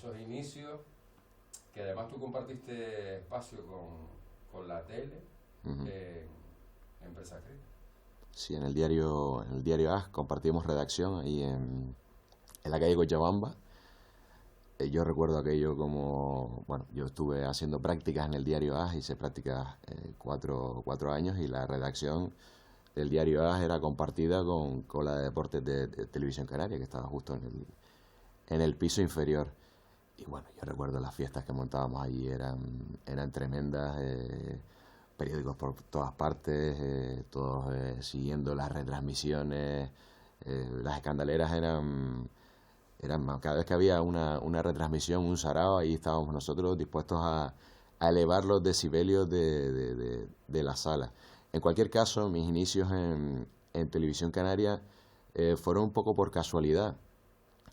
esos inicios, que además tú compartiste espacio con la tele en Prensa Escrita. Sí, en el diario AS compartimos redacción ahí en la calle Cochabamba. Yo recuerdo aquello como, bueno, yo estuve haciendo prácticas en el diario AS, hice prácticas 4 años, y la redacción del diario AS era compartida con la de deportes de Televisión Canaria, que estaba justo en el piso inferior. Y bueno, yo recuerdo las fiestas que montábamos allí, eran tremendas, periódicos por todas partes, todos siguiendo las retransmisiones, las escandaleras cada vez que había una retransmisión, un sarao, ahí estábamos nosotros dispuestos a elevar los decibelios de la sala. En cualquier caso, mis inicios en Televisión Canaria fueron un poco por casualidad.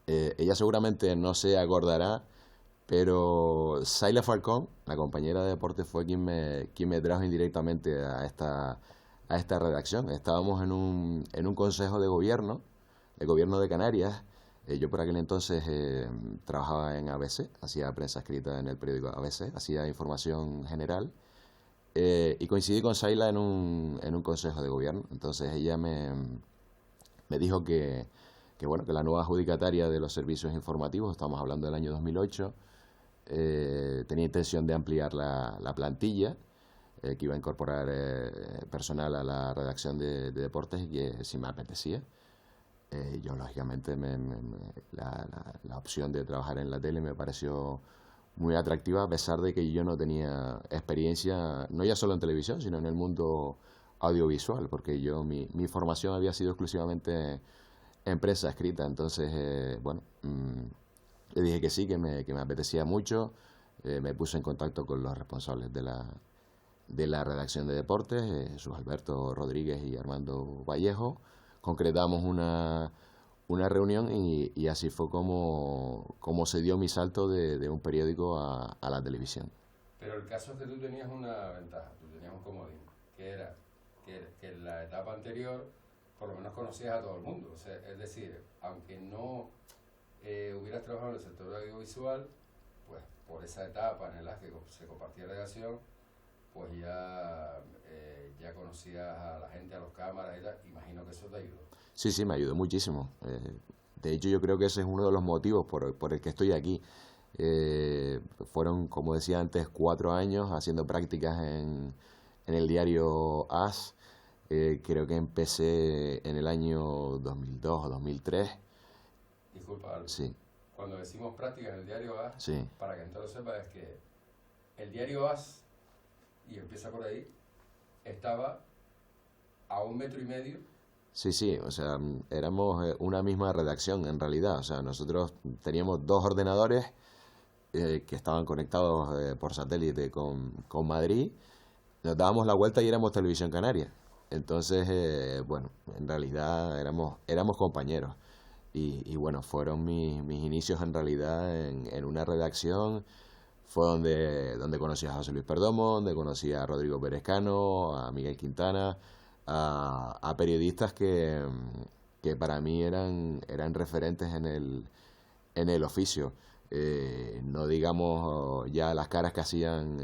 Ella seguramente no se acordará, pero Saila Falcón, la compañera de deporte, fue quien me trajo indirectamente a esta redacción. Estábamos en un consejo de gobierno de Canarias. Yo por aquel entonces trabajaba en ABC, hacía prensa escrita en el periódico ABC, hacía información general, y coincidí con Saila en un consejo de gobierno. Entonces ella me dijo bueno, que la nueva adjudicataria de los servicios informativos, estamos hablando del año 2008, tenía intención de ampliar la plantilla, que iba a incorporar personal a la redacción de deportes, y que si me apetecía. Yo, lógicamente, la opción de trabajar en la tele me pareció muy atractiva, a pesar de que yo no tenía experiencia, no ya solo en televisión, sino en el mundo audiovisual, porque mi formación había sido exclusivamente en prensa escrita. Entonces, bueno, le dije que sí, que me apetecía mucho. Me puse en contacto con los responsables de la redacción de deportes, Jesús Alberto Rodríguez y Armando Vallejo. Concretamos una reunión, y así fue como se dio mi salto de un periódico a la televisión. Pero el caso es que tú tenías una ventaja, tú tenías un comodín, que era que en la etapa anterior por lo menos conocías a todo el mundo. O sea, es decir, aunque no hubieras trabajado en el sector audiovisual, pues por esa etapa en la que se compartía redacción, pues ya conocías a la gente, a los cámaras y tal. Imagino que eso te ayudó. Sí, me ayudó muchísimo. De hecho, yo creo que ese es uno de los motivos por el que estoy aquí. Fueron, como decía antes, 4 años haciendo prácticas en el diario AS. Creo que empecé en el año 2002 o 2003. Disculpa, Álvaro. Sí. Cuando decimos prácticas en el diario AS, sí, para que entonces lo sepa, es que el diario AS, y empieza por ahí, estaba a 1,5 metros. Sí, o sea, éramos una misma redacción en realidad. O sea, nosotros teníamos 2 ordenadores que estaban conectados por satélite con Madrid. Nos dábamos la vuelta y éramos Televisión Canaria. Entonces, bueno, en realidad éramos compañeros. Y bueno, fueron mis inicios en realidad en una redacción. Fue donde conocí a José Luis Perdomo, donde conocí a Rodrigo Perezcano, a Miguel Quintana, a periodistas que para mí eran referentes en el oficio. No digamos ya las caras que hacían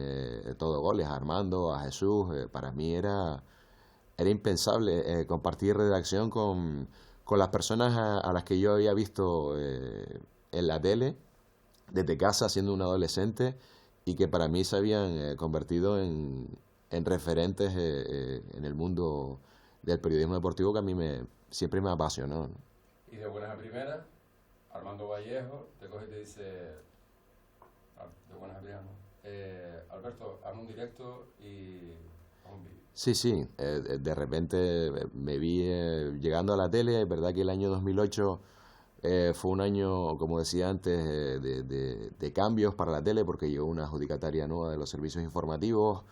todo goles, a Armando, a Jesús. Para mí era impensable compartir redacción con las personas a las que yo había visto en la tele desde casa siendo un adolescente, y que para mí se habían convertido en referentes en el mundo del periodismo deportivo, que a mí siempre me apasionó, ¿no? Y de buenas a primeras, Armando Vallejo te coge y te dice, de buenas a primeras, ¿no? Alberto, hazme un directo y haz un vídeo. Sí, de repente me vi llegando a la tele. Es verdad que el año 2008 fue un año, como decía antes, de cambios para la tele, porque llegó una adjudicataria nueva de los servicios informativos.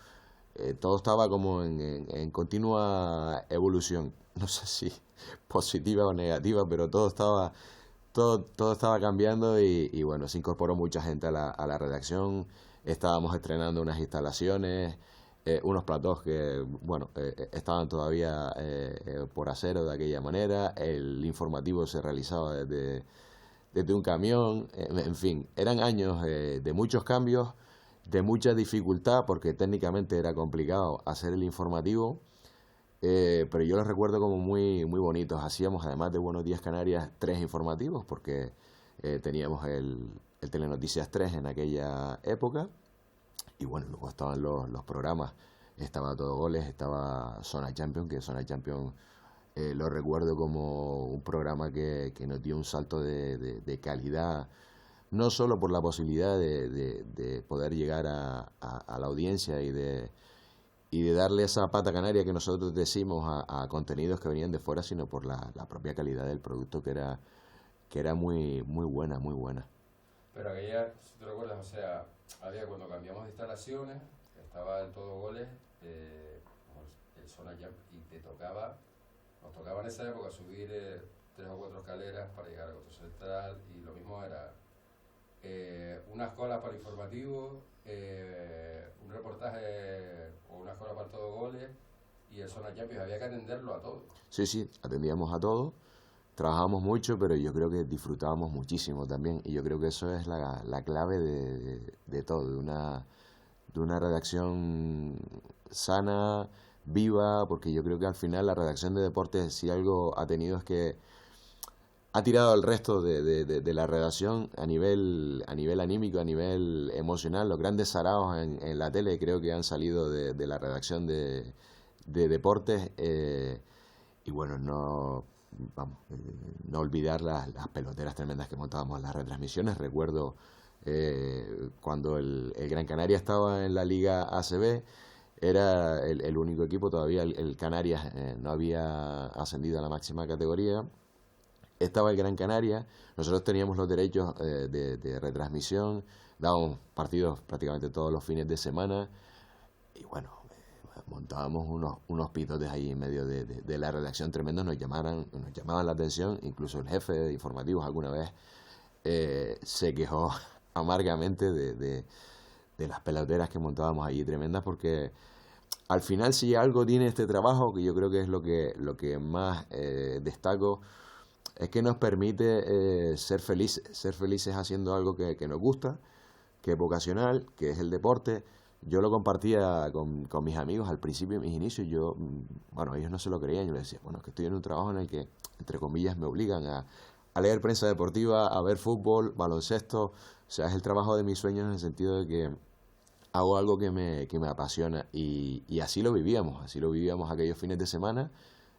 Todo estaba como en continua evolución, no sé si positiva o negativa, pero todo estaba cambiando, y bueno, se incorporó mucha gente a la redacción. Estábamos estrenando unas instalaciones, unos platós que, bueno, estaban todavía por hacer de aquella manera. El informativo se realizaba desde un camión, en fin, eran años de muchos cambios, de mucha dificultad, porque técnicamente era complicado hacer el informativo, pero yo los recuerdo como muy, muy bonitos. Hacíamos, además de Buenos Días Canarias, 3 informativos, porque teníamos el Telenoticias 3 en aquella época, y bueno, luego estaban los programas, estaba Todo Goles, estaba Zona Champions, que Zona Champions lo recuerdo como un programa que nos dio un salto de calidad, no solo por la posibilidad de poder llegar a la audiencia y de darle esa pata canaria que nosotros decimos a contenidos que venían de fuera, sino por la propia calidad del producto que era muy, muy buena, muy buena. Pero aquella, si te recuerdas, o sea, había cuando cambiamos de instalaciones, estaba el Todo Goles, el Zona Jump, y nos tocaba en esa época subir 3 o 4 escaleras para llegar al Coto Central, y lo mismo era unas colas para informativos, un reportaje o una cola para el Todo Goles, y el Zona Jump, había que atenderlo a todo. Sí, sí, atendíamos a todo. Trabajábamos mucho, pero yo creo que disfrutábamos muchísimo también. Y yo creo que eso es la clave de todo, de una redacción sana, viva, porque yo creo que al final la redacción de deportes, si algo ha tenido, es que ha tirado al resto de la redacción a nivel anímico, a nivel emocional. Los grandes saraos en la tele creo que han salido de la redacción de deportes. Y bueno, no olvidar las peloteras tremendas que montábamos en las retransmisiones. Recuerdo cuando el Gran Canaria estaba en la Liga ACB, era el único equipo, todavía el Canarias no había ascendido a la máxima categoría. Estaba el Gran Canaria, nosotros teníamos los derechos de retransmisión, dábamos partidos prácticamente todos los fines de semana, y bueno, montábamos unos pitotes ahí en medio de la redacción tremendos. Nos llamaban la atención, incluso el jefe de informativos alguna vez se quejó amargamente de las peloteras que montábamos allí tremendas, porque al final, si algo tiene este trabajo, que yo creo que es lo que más destaco, es que nos permite ser felices haciendo algo que nos gusta, que es vocacional, que es el deporte. Yo lo compartía con mis amigos al principio de mis inicios. Bueno, ellos no se lo creían. Yo les decía, bueno, es que estoy en un trabajo en el que, entre comillas, me obligan a leer prensa deportiva, a ver fútbol, baloncesto. O sea, es el trabajo de mis sueños, en el sentido de que hago algo que me apasiona. Y así lo vivíamos aquellos fines de semana,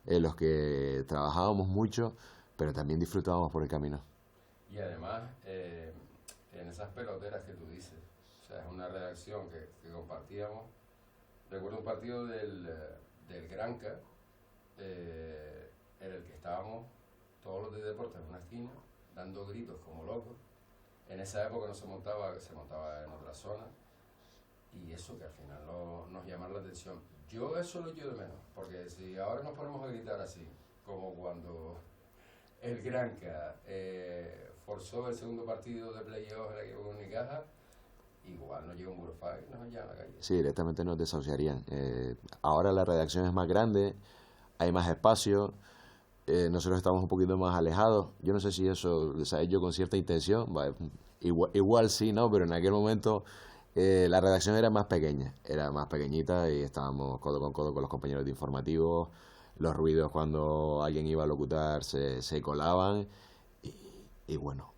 en los que trabajábamos mucho, pero también disfrutábamos por el camino. Y además, en esas peloteras que tú dices, o sea, es una redacción que compartíamos. Recuerdo un partido del Granca, en el que estábamos todos los de deportes en una esquina, dando gritos como locos. En esa época no se montaba en otra zona, y eso que al final nos llamaba la atención. Yo eso lo echo de menos, porque si ahora nos ponemos a gritar así, como cuando el Granca forzó el segundo partido de playoff en la que hubo en Unicaja, igual no llega un Burofax y nos hallan en la calle. Sí, directamente nos desahuciarían. Ahora la redacción es más grande, hay más espacio, nosotros estamos un poquito más alejados. Yo no sé si eso se ha hecho con cierta intención, igual sí, ¿no? Pero en aquel momento la redacción era más pequeñita, y estábamos codo con codo con los compañeros de informativos. Los ruidos cuando alguien iba a locutar se colaban, y bueno,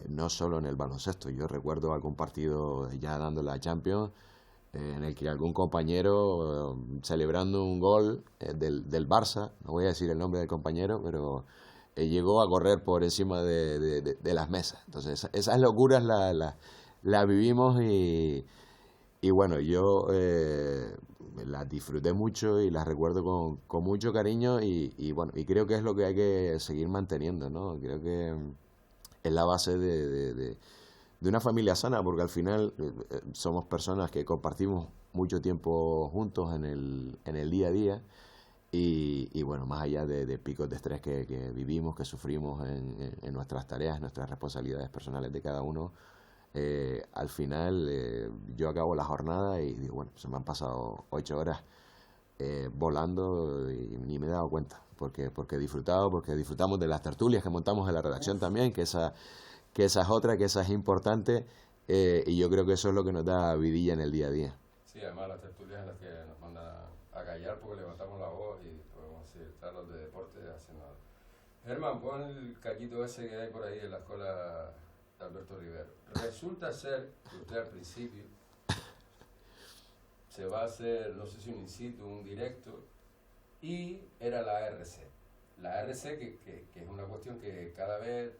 no solo en el baloncesto. Yo recuerdo algún partido ya dando la Champions, en el que algún compañero celebrando un gol del Barça, no voy a decir el nombre del compañero, pero llegó a correr por encima de las mesas. Entonces esas locuras la vivimos, y bueno, yo las disfruté mucho y las recuerdo con mucho cariño, y bueno, y creo que es lo que hay que seguir manteniendo, ¿no? Creo que es la base de una familia sana, porque al final somos personas que compartimos mucho tiempo juntos en el día a día, y bueno, más allá de picos de estrés que vivimos, que sufrimos en nuestras tareas, nuestras responsabilidades personales de cada uno, al final yo acabo la jornada y digo, bueno, se me han pasado 8 horas, volando y ni me he dado cuenta, porque he disfrutado, porque disfrutamos de las tertulias que montamos en la redacción también, que esa es otra, que esa es importante, y yo creo que eso es lo que nos da vidilla en el día a día. Sí, además las tertulias en las que nos mandan a callar porque levantamos la voz y podemos decir, estar los de deporte haciendo nada. Germán, pon el cachito ese que hay por ahí en la escuela de Alberto Rivero. Resulta ser que usted al principio se va a hacer, no sé si un in situ, un directo, y era la ARC. La ARC que es una cuestión que cada vez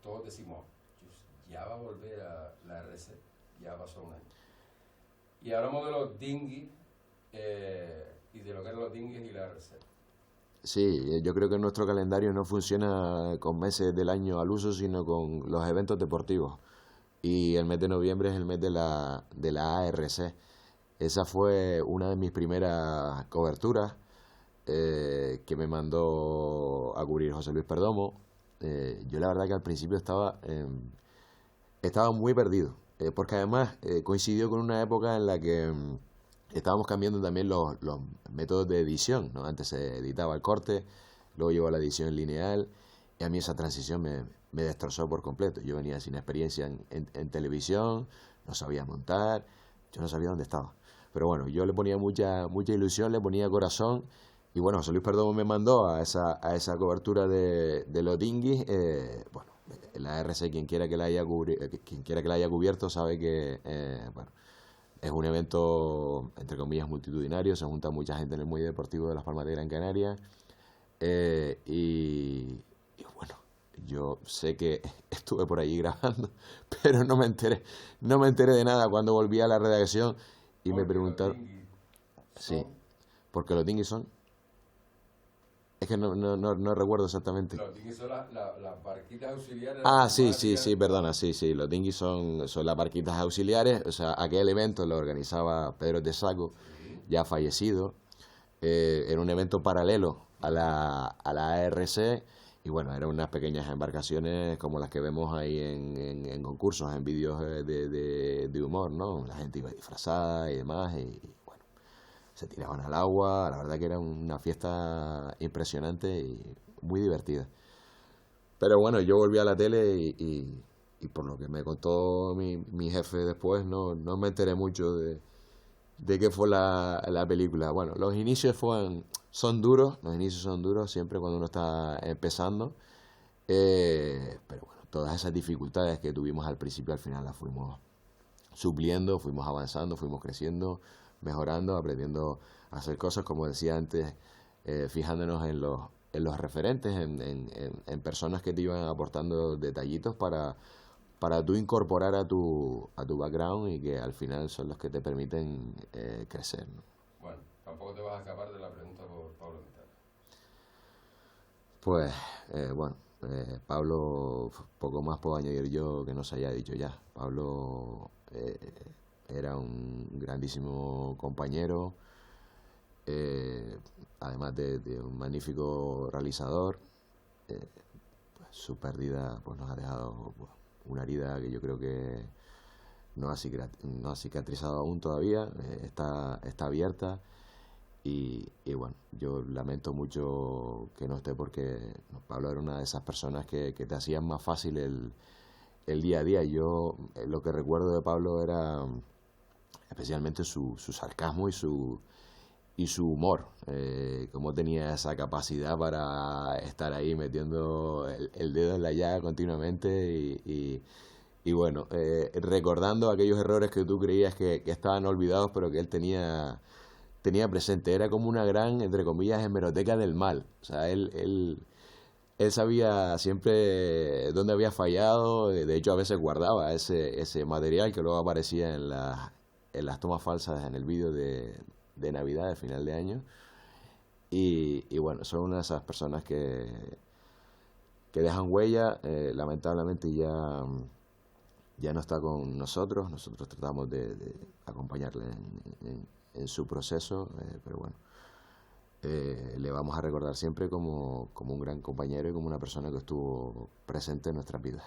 todos decimos, ya va a volver a la ARC, ya pasó un año. Y hablamos de los dinghies y de lo que eran los dinghies y la ARC. Sí, yo creo que nuestro calendario no funciona con meses del año al uso, sino con los eventos deportivos. Y el mes de noviembre es el mes de la ARC. Esa fue una de mis primeras coberturas que me mandó a cubrir José Luis Perdomo. Yo la verdad que al principio estaba muy perdido, porque además coincidió con una época en la que estábamos cambiando también los métodos de edición, ¿no? Antes se editaba el corte, luego llegó a la edición lineal, y a mí esa transición me destrozó por completo. Yo venía sin experiencia en televisión, no sabía montar, yo no sabía dónde estaba. Pero bueno, yo le ponía mucha ilusión, le ponía corazón, y bueno, José Luis Perdomo me mandó a esa cobertura de los dinghies. Bueno, la RC, quien quiera que la haya cubierto sabe que bueno, es un evento, entre comillas, multitudinario, se junta mucha gente en el muelle deportivo de Las Palmas de Gran Canaria, y bueno, yo sé que estuve por allí grabando, pero no me enteré de nada cuando volví a la redacción y me preguntaron, sí, porque los dinghies son, es que no recuerdo exactamente. Los dinghies son las barquitas auxiliares. Ah, sí, perdona, sí, los dinghies son las barquitas auxiliares, o sea, aquel evento lo organizaba Pedro de Saco, Sí. ya fallecido, era un evento paralelo a la ARC, y bueno, eran unas pequeñas embarcaciones como las que vemos ahí en concursos, en vídeos de humor, ¿no? La gente iba disfrazada y demás, y bueno, se tiraban al agua. La verdad que era una fiesta impresionante y muy divertida. Pero bueno, yo volví a la tele y por lo que me contó mi jefe después, no me enteré mucho de qué fue la película. Bueno, los inicios son duros siempre cuando uno está empezando, pero bueno, todas esas dificultades que tuvimos al principio, al final las fuimos supliendo, fuimos avanzando, fuimos creciendo, mejorando, aprendiendo a hacer cosas, como decía antes, fijándonos en los referentes, en personas que te iban aportando detallitos para tú incorporar a tu background, y que al final son los que te permiten crecer, ¿no? Bueno, tampoco te vas a escapar de la pregunta por Pablo Vitale. Pues, bueno, Pablo, poco más puedo añadir yo que no se haya dicho ya. Pablo era un grandísimo compañero, eh, además de un magnífico realizador. Pues, su pérdida pues, nos ha dejado pues, una herida que yo creo que no ha cicatrizado aún todavía, está abierta. Y bueno, yo lamento mucho que no esté, porque no, Pablo era una de esas personas que te hacían más fácil el día a día. Yo lo que recuerdo de Pablo era especialmente su sarcasmo y su humor, cómo tenía esa capacidad para estar ahí metiendo el dedo en la llaga continuamente, y bueno, recordando aquellos errores que tú creías que estaban olvidados, pero que él tenía presente. Era como una gran, entre comillas, hemeroteca del mal. O sea, él sabía siempre dónde había fallado. De hecho, a veces guardaba ese material que luego aparecía en las tomas falsas en el vídeo de Navidad, de final de año. Y bueno, son una de esas personas que dejan huella. Lamentablemente ya no está con nosotros. Nosotros tratamos de acompañarle en su proceso, pero bueno, le vamos a recordar siempre como un gran compañero y como una persona que estuvo presente en nuestras vidas.